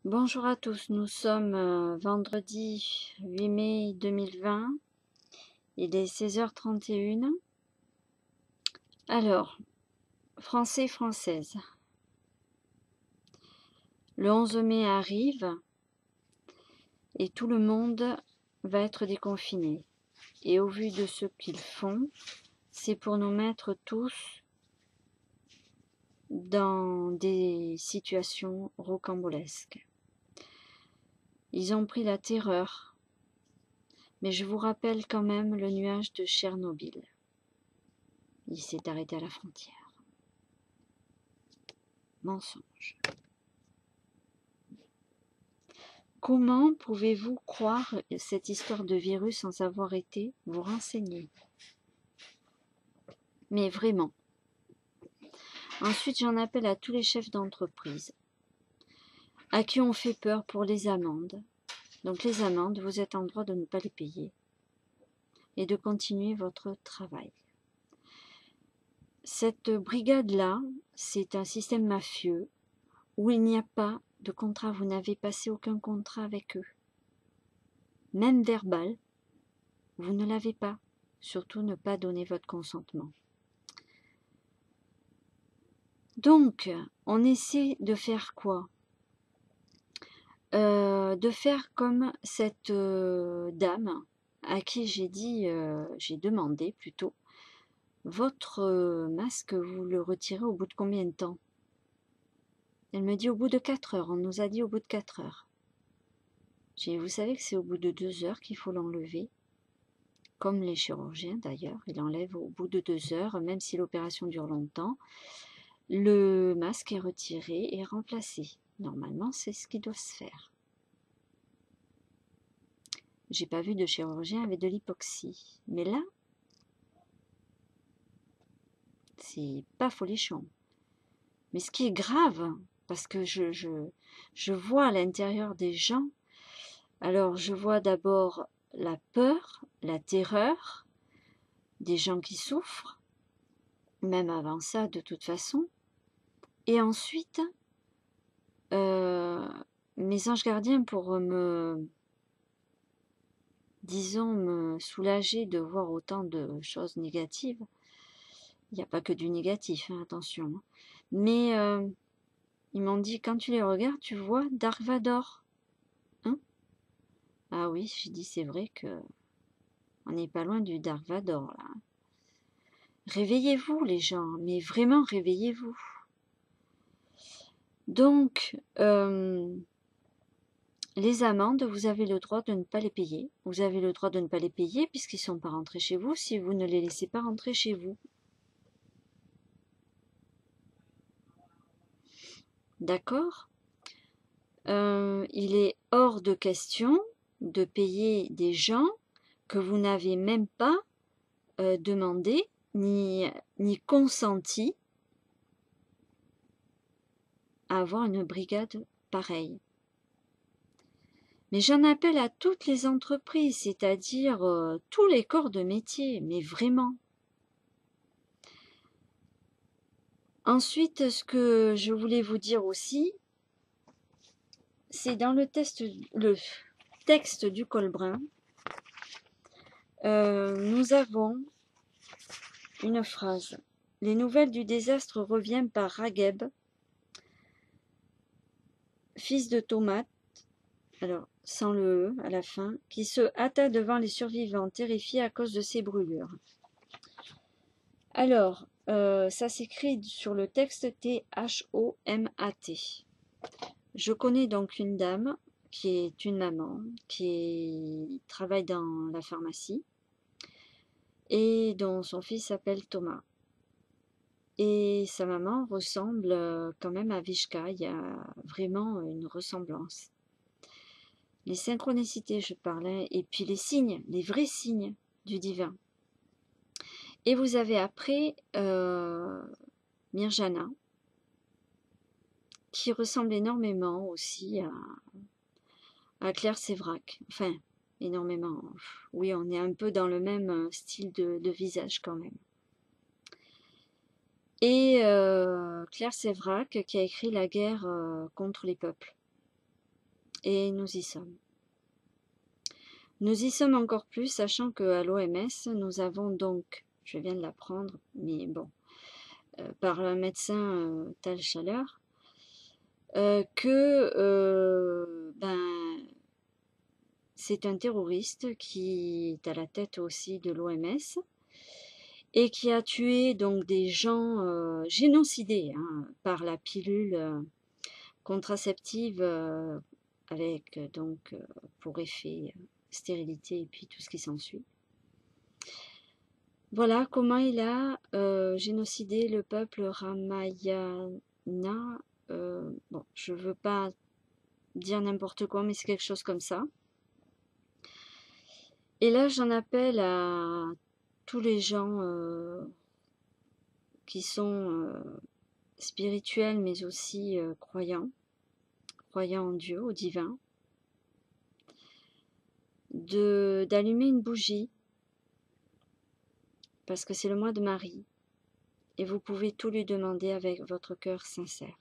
Bonjour à tous, nous sommes vendredi 8 mai 2020, il est 16h31. Alors, Français, Françaises, le 11 mai arrive et tout le monde va être déconfiné. Et au vu de ce qu'ils font, c'est pour nous mettre tous dans des situations rocambolesques. Ils ont pris la terreur, mais je vous rappelle quand même le nuage de Tchernobyl. Il s'est arrêté à la frontière. Mensonge. Comment pouvez-vous croire cette histoire de virus sans avoir été vous renseigner? Mais vraiment. Ensuite, j'en appelle à tous les chefs d'entreprise, à qui on fait peur pour les amendes. Donc les amendes, vous êtes en droit de ne pas les payer et de continuer votre travail. Cette brigade-là, c'est un système mafieux où il n'y a pas de contrat. Vous n'avez passé aucun contrat avec eux. Même verbal, vous ne l'avez pas. Surtout ne pas donner votre consentement. Donc, on essaie de faire quoi? De faire comme cette dame à qui j'ai dit, j'ai demandé plutôt, votre masque, vous le retirez au bout de combien de temps? Elle me dit au bout de 4 heures, on nous a dit au bout de 4 heures. J'ai dit, vous savez que c'est au bout de 2 heures qu'il faut l'enlever, comme les chirurgiens d'ailleurs, ils l'enlèvent au bout de 2 heures, même si l'opération dure longtemps. Le masque est retiré et remplacé. Normalement, c'est ce qui doit se faire. J'ai pas vu de chirurgien avec de l'hypoxie. Mais là, c'est pas folichon. Mais ce qui est grave, parce que je vois à l'intérieur des gens, alors je vois d'abord la peur, la terreur des gens qui souffrent, même avant ça de toute façon. Et ensuite, mes anges gardiens pour disons, me soulager de voir autant de choses négatives. Il n'y a pas que du négatif, hein, attention. Mais ils m'ont dit, quand tu les regardes, tu vois Dark Vador. Hein? Ah oui, j'ai dit, c'est vrai que on n'est pas loin du Dark Vador, là. Réveillez-vous, les gens, mais vraiment réveillez-vous. Donc, les amendes, vous avez le droit de ne pas les payer. Vous avez le droit de ne pas les payer puisqu'ils ne sont pas rentrés chez vous si vous ne les laissez pas rentrer chez vous. D'accord? Il est hors de question de payer des gens que vous n'avez même pas demandé ni consenti à avoir une brigade pareille. Mais j'en appelle à toutes les entreprises, c'est-à-dire tous les corps de métier, mais vraiment. Ensuite, ce que je voulais vous dire aussi, c'est dans le texte du Colbrun, nous avons une phrase. Les nouvelles du désastre reviennent par Ragheb, fils de Tomate, alors sans le E à la fin, qui se hâta devant les survivants, terrifiés à cause de ces brûlures. Alors, ça s'écrit sur le texte T-H-O-M-A-T. Je connais donc une dame qui est une maman, qui travaille dans la pharmacie et dont son fils s'appelle Thomas. Et sa maman ressemble quand même à Vishka, il y a vraiment une ressemblance. Les synchronicités, je parlais, et puis les signes, les vrais signes du divin. Et vous avez après Mirjana, qui ressemble énormément aussi à Claire Sévrac. Enfin, énormément. Oui, on est un peu dans le même style de visage quand même. Et Claire Sévrac qui a écrit La guerre contre les peuples. Et nous y sommes. Nous y sommes encore plus, sachant qu'à l'OMS, nous avons donc, je viens de l'apprendre, mais bon, par un médecin Tal Chaleur, que c'est un terroriste qui est à la tête aussi de l'OMS et qui a tué donc des gens génocidés par la pilule contraceptive avec donc pour effet stérilité et puis tout ce qui s'ensuit. Voilà comment il a génocidé le peuple Ramayana. Bon, je veux pas dire n'importe quoi, mais c'est quelque chose comme ça. Et là, j'en appelle à tous les gens qui sont spirituels, mais aussi croyants en Dieu, au divin, d'allumer une bougie, parce que c'est le mois de Marie, et vous pouvez tout lui demander avec votre cœur sincère.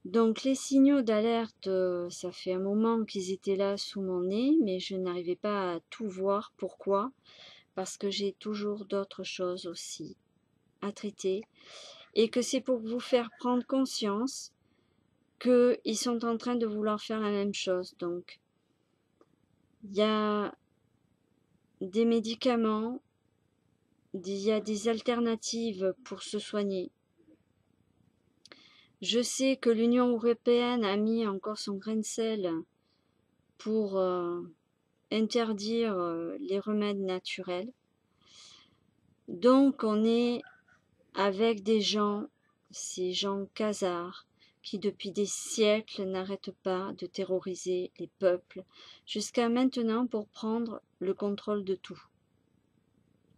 Donc les signaux d'alerte, ça fait un moment qu'ils étaient là sous mon nez, mais je n'arrivais pas à tout voir. Pourquoi? Parce que j'ai toujours d'autres choses aussi à traiter, et que c'est pour vous faire prendre conscience qu'ils sont en train de vouloir faire la même chose. Donc, il y a des médicaments, il y a des alternatives pour se soigner. Je sais que l'Union européenne a mis encore son grain de sel pour interdire les remèdes naturels. Donc, on est avec des gens, ces gens khazars, qui depuis des siècles n'arrêtent pas de terroriser les peuples, jusqu'à maintenant pour prendre le contrôle de tout,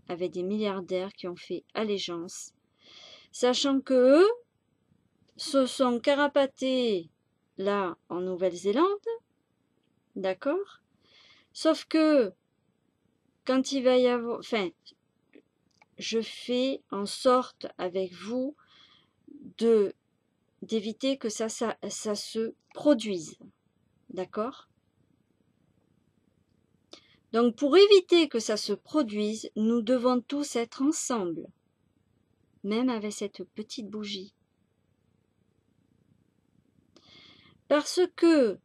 avec des milliardaires qui ont fait allégeance, sachant que eux se sont carapatés là en Nouvelle-Zélande, d'accord? Sauf que quand il va y avoir, enfin, je fais en sorte avec vous d'éviter que ça se produise, d'accord? Donc pour éviter que ça se produise, nous devons tous être ensemble, même avec cette petite bougie. Parce que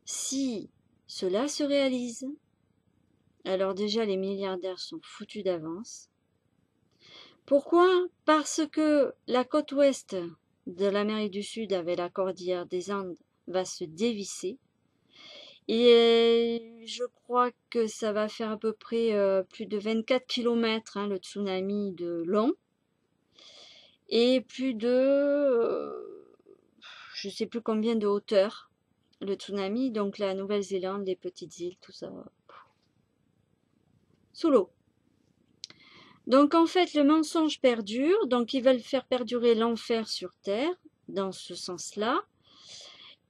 si cela se réalise, alors déjà les milliardaires sont foutus d'avance. Pourquoi? Parce que la côte ouest de l'Amérique du Sud avec la cordillère des Andes va se dévisser. Et je crois que ça va faire à peu près plus de 24 km le tsunami de long. Et plus de je sais plus combien de hauteur le tsunami. Donc la Nouvelle-Zélande, les petites îles, tout ça. Sous l'eau. Donc en fait le mensonge perdure. Donc ils veulent faire perdurer l'enfer sur terre. Dans ce sens-là.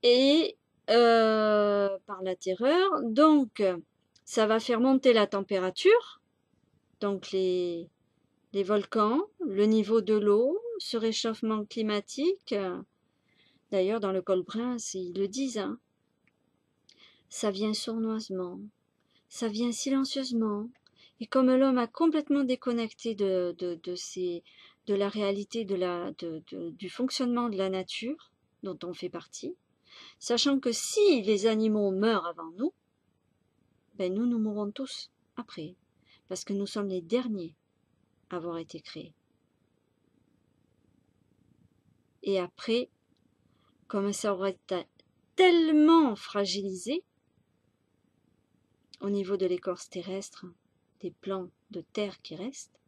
Et par la terreur. Donc ça va faire monter la température. Donc les volcans, le niveau de l'eau, ce réchauffement climatique. D'ailleurs, dans le col Brun, ils le disent, hein, ça vient sournoisement, ça vient silencieusement. Et comme l'homme a complètement déconnecté de la réalité du fonctionnement de la nature, dont on fait partie, sachant que si les animaux meurent avant nous, ben nous mourrons tous après, parce que nous sommes les derniers à avoir été créés. Et après, comme ça aurait été tellement fragilisé au niveau de l'écorce terrestre, des plans de terre qui restent,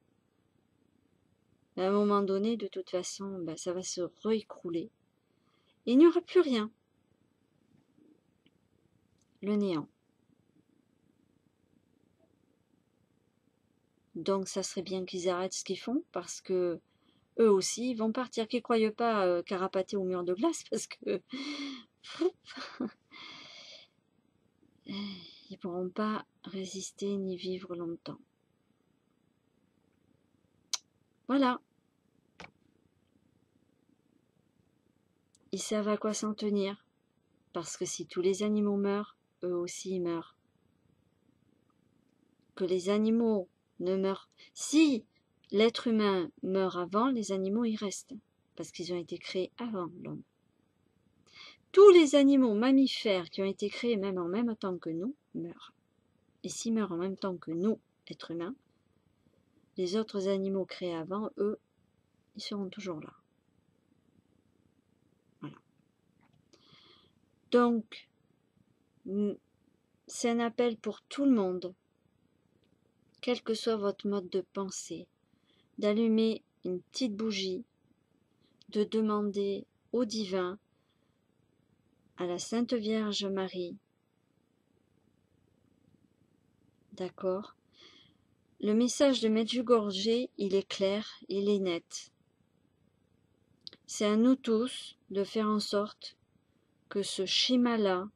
à un moment donné, de toute façon, ça va se réécrouler. Et il n'y aura plus rien. Le néant. Donc ça serait bien qu'ils arrêtent ce qu'ils font, parce que eux aussi vont partir, qu'ils ne croient pas carapater au mur de glace, parce que ils ne pourront pas résister ni vivre longtemps. Voilà. ils savent à quoi s'en tenir. Parce que si tous les animaux meurent, eux aussi ils meurent. Que les animaux ne meurent. Si l'être humain meurt avant, les animaux y restent. Parce qu'ils ont été créés avant l'homme. Tous les animaux mammifères qui ont été créés même en même temps que nous meurent. Et s'ils meurent en même temps que nous, êtres humains, les autres animaux créés avant, eux, ils seront toujours là. Voilà. Donc, c'est un appel pour tout le monde, quel que soit votre mode de pensée, d'allumer une petite bougie, de demander au divin, à la Sainte Vierge Marie, d'accord? Le message de Medjugorje, il est clair, il est net. C'est à nous tous de faire en sorte que ce schéma-là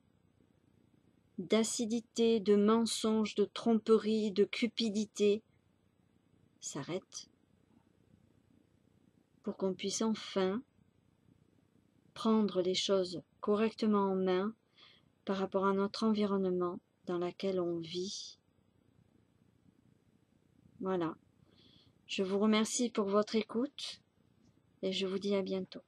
d'acidité, de mensonge, de tromperie, de cupidité s'arrête pour qu'on puisse enfin prendre les choses correctement en main par rapport à notre environnement dans lequel on vit. Voilà. Je vous remercie pour votre écoute et je vous dis à bientôt.